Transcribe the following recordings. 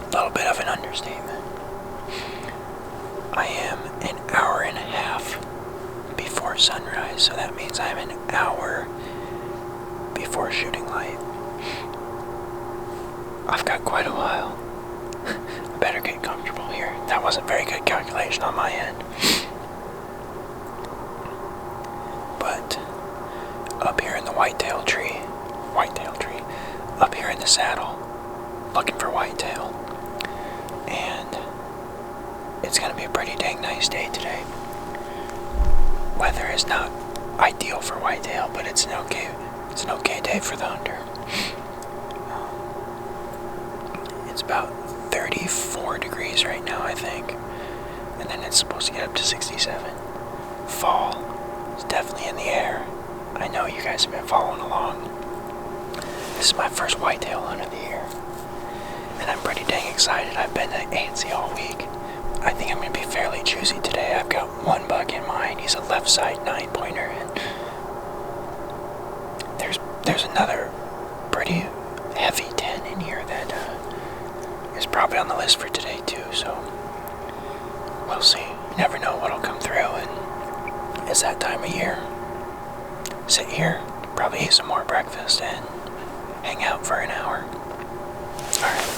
A little bit of an understatement. I am an hour and a half before sunrise, so that means I'm an hour before shooting light. I've got quite a while. I better get comfortable here. That wasn't very good calculation on my end. But up here in the whitetail tree, up here in the saddle, looking for whitetail. And it's going to be a pretty dang nice day today. Weather is not ideal for whitetail, but it's an okay day for the hunter. It's about 34 degrees right now, I think. And then it's supposed to get up to 67. Fall is definitely in the air. I know you guys have been following along. This is my first whitetail hunt of the year. And I'm pretty dang excited. I've been antsy all week. I think I'm going to be fairly choosy today. I've got one buck in mind. He's a left side 9-pointer. And there's another pretty heavy 10 in here that is probably on the list for today too. So we'll see. You never know what'll come through. And it's that time of year. Sit here, probably eat some more breakfast, and hang out for an hour. Alright.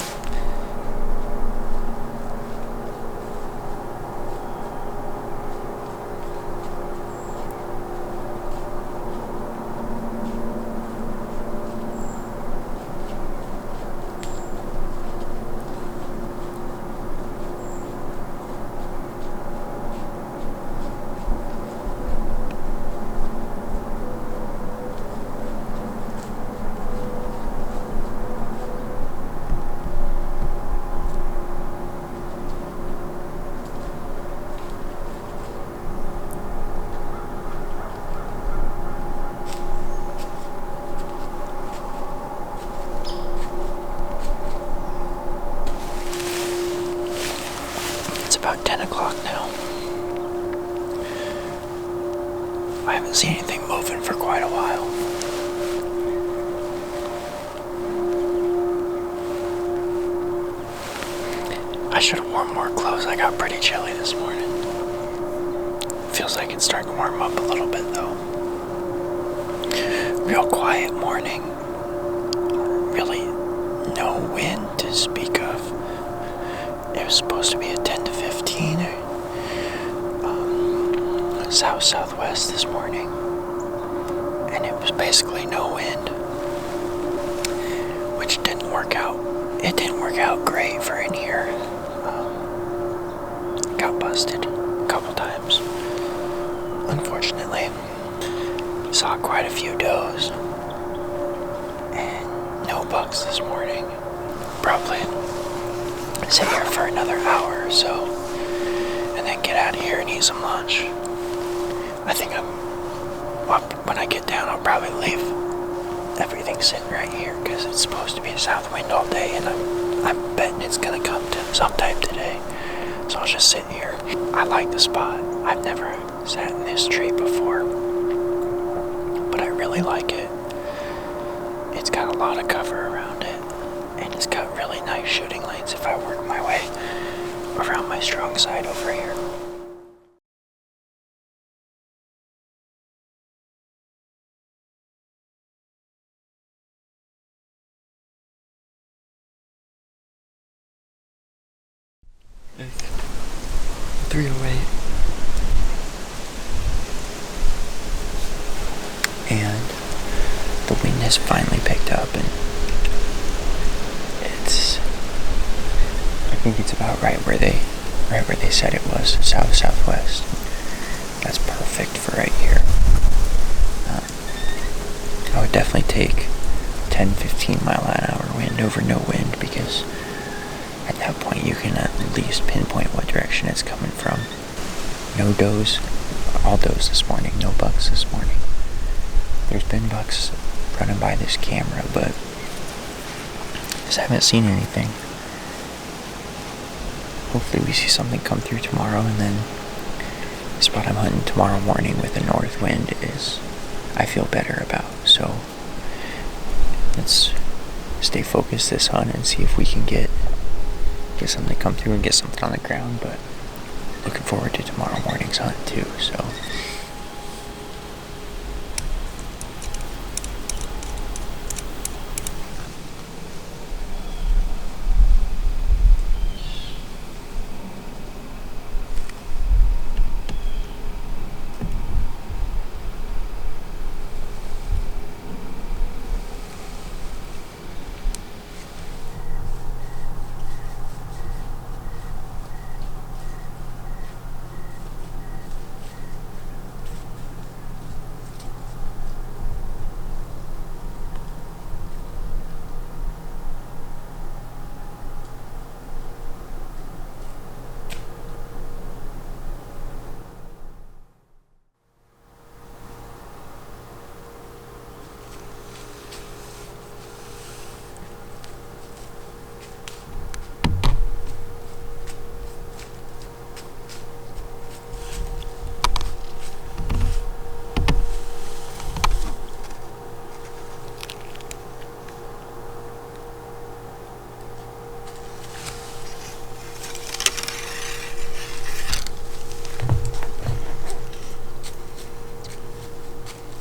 About 10 o'clock now. I haven't seen anything moving for quite a while. I should have worn more clothes. I got pretty chilly this morning. Feels like it's starting to warm up a little bit though. Real quiet morning. Really no wind to speak of. It was supposed to be a 10 to 15 south-southwest this morning, and it was basically no wind, which didn't work out. It didn't work out great for in here. Got busted a couple times, unfortunately. Saw quite a few does, and no bucks this morning. Probably sit here for another hour or so, and then get out of here and eat some lunch. I think when I get down, I'll probably leave everything sitting right here, because it's supposed to be a south wind all day, and I'm betting it's going to come to sometime today. So I'll just sit here. I like the spot. I've never sat in this tree before, but I really like it. It's got a lot of cover around it, and it's got really nice shooting lanes if I work my way around my strong side over here. Like 308. And the wind has finally picked up, and I think it's about right where they said it was, south-southwest. That's perfect for right here. I would definitely take 10-15 mile an hour wind over no wind, because at that point you can at least pinpoint what direction it's coming from. No does, all does this morning, no bucks this morning. There's been bucks running by this camera, but just haven't seen anything. Hopefully we see something come through tomorrow, and then the spot I'm hunting tomorrow morning with a north wind is I feel better about. So let's stay focused this hunt and see if we can get get something to come through and get something on the ground, but looking forward to tomorrow morning's hunt too, so.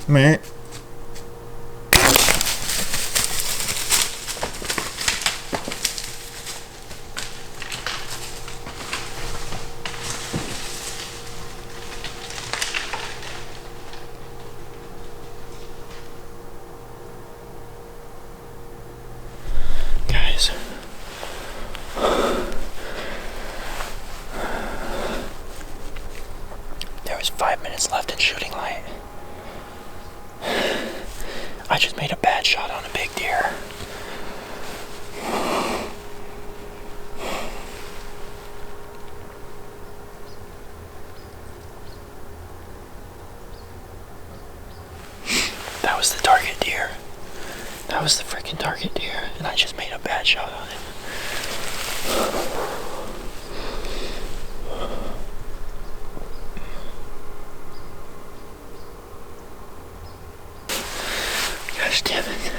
Meh. Guys, there was 5 minutes left in shooting light. I just made a bad shot on a big deer. That was the target deer. That was the freaking target deer, and I just made a bad shot on it. Gosh damn it.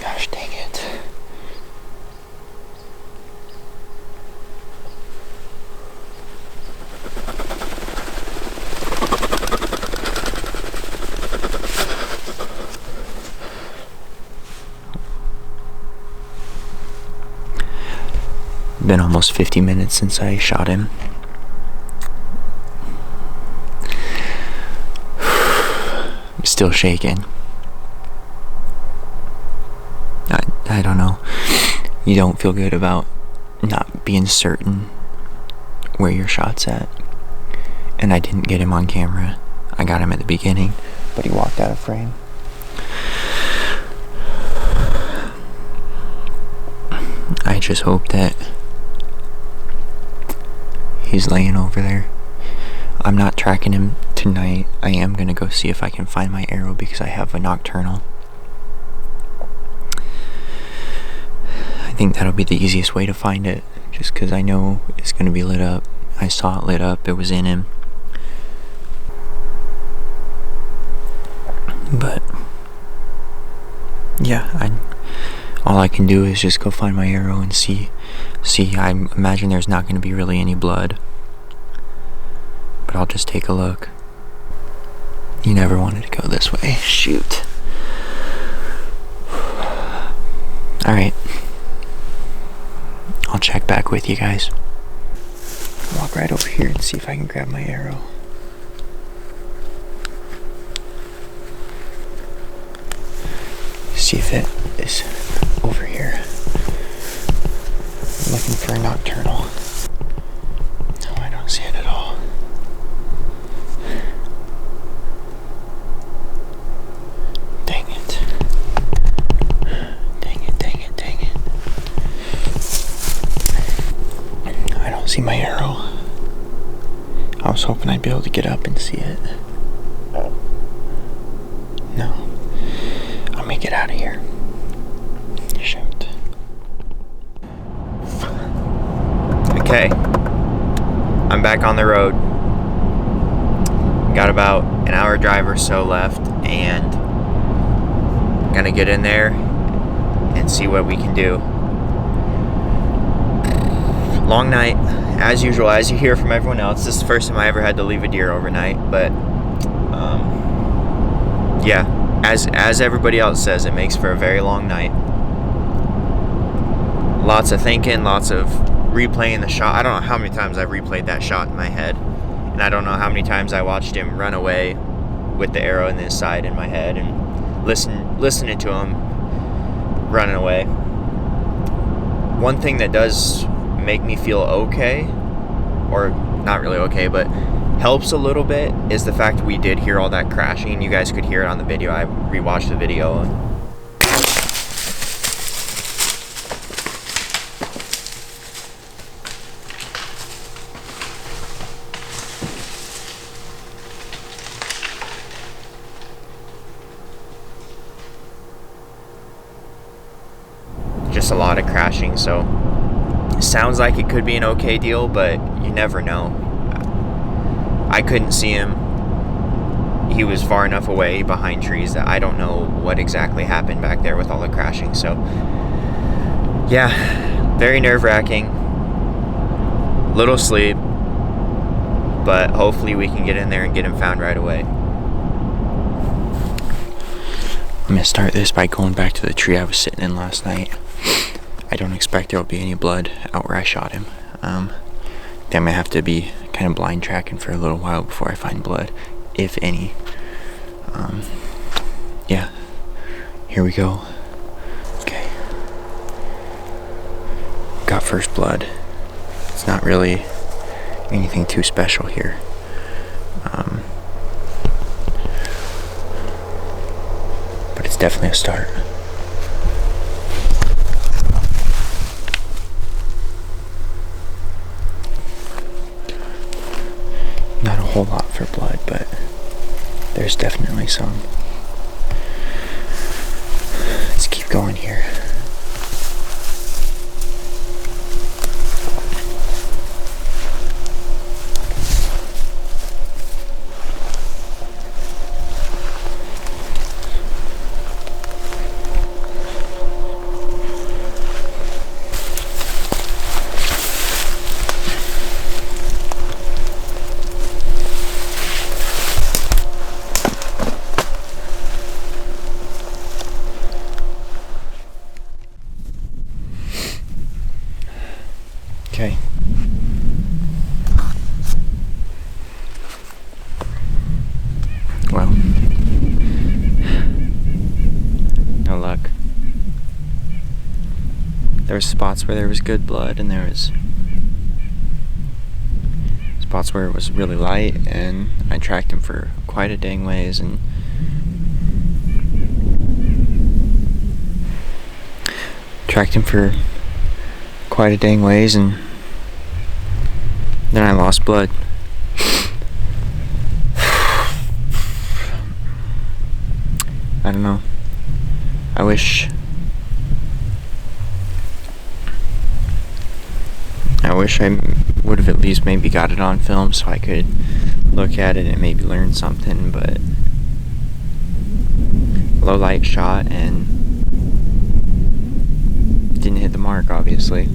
Gosh dang it. Been almost 50 minutes since I shot him. I'm still shaking. I don't know. You don't feel good about not being certain where your shot's at. And I didn't get him on camera. I got him at the beginning, but he walked out of frame. I just hope that he's laying over there. I'm not tracking him tonight. I am gonna go see if I can find my arrow because I have a nocturnal. I think that'll be the easiest way to find it, just because I know it's gonna be lit up. I saw it lit up, it was in him. But yeah, all I can do is just go find my arrow and see. I imagine there's not going to be really any blood, but I'll just take a look. You never wanted to go this way. Shoot. Alright. I'll check back with you guys. Walk right over here and see if I can grab my arrow. See if it is over here. I'm looking for a nocturnal. No, I don't see it at all. Dang it. See my arrow? I was hoping I'd be able to get up and see it. No. I'm gonna get out of here. Shoot. Okay. I'm back on the road. Got about an hour drive or so left, and gonna get in there and see what we can do. Long night, as usual, as you hear from everyone else. This is the first time I ever had to leave a deer overnight, but yeah, as everybody else says, it makes for a very long night. Lots of thinking, lots of replaying the shot. I don't know how many times I've replayed that shot in my head, and I don't know how many times I watched him run away with the arrow in his side in my head, and listening to him running away. One thing that does make me feel okay, or not really okay, but helps a little bit, is the fact we did hear all that crashing. You guys could hear it on the video. I rewatched the video, and just a lot of crashing. So it sounds like it could be an okay deal, but you never know. I couldn't see him. He was far enough away behind trees that I don't know what exactly happened back there with all the crashing. So yeah, very nerve-wracking. Little sleep, but hopefully we can get in there and get him found right away. I'm gonna start this by going back to the tree I was sitting in last night. I don't expect there will be any blood out where I shot him. I may have to be kind of blind tracking for a little while before I find blood, if any. Yeah, here we go. Okay, got first blood. It's not really anything too special here. But it's definitely a start. Not a whole lot for blood, but there's definitely some. Let's keep going here. Okay. Well, no luck. There were spots where there was good blood, and there was spots where it was really light, and I tracked him for quite a dang ways, and then I lost blood. I don't know. I wish I would have at least maybe got it on film so I could look at it and maybe learn something, but low light shot and didn't hit the mark, obviously.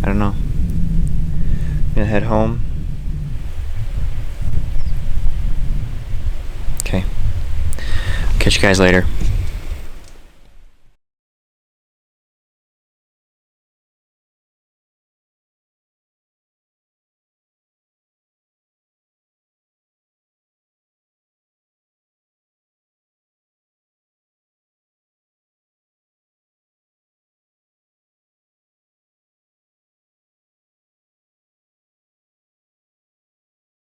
I don't know. I'm gonna head home. Okay. Catch you guys later.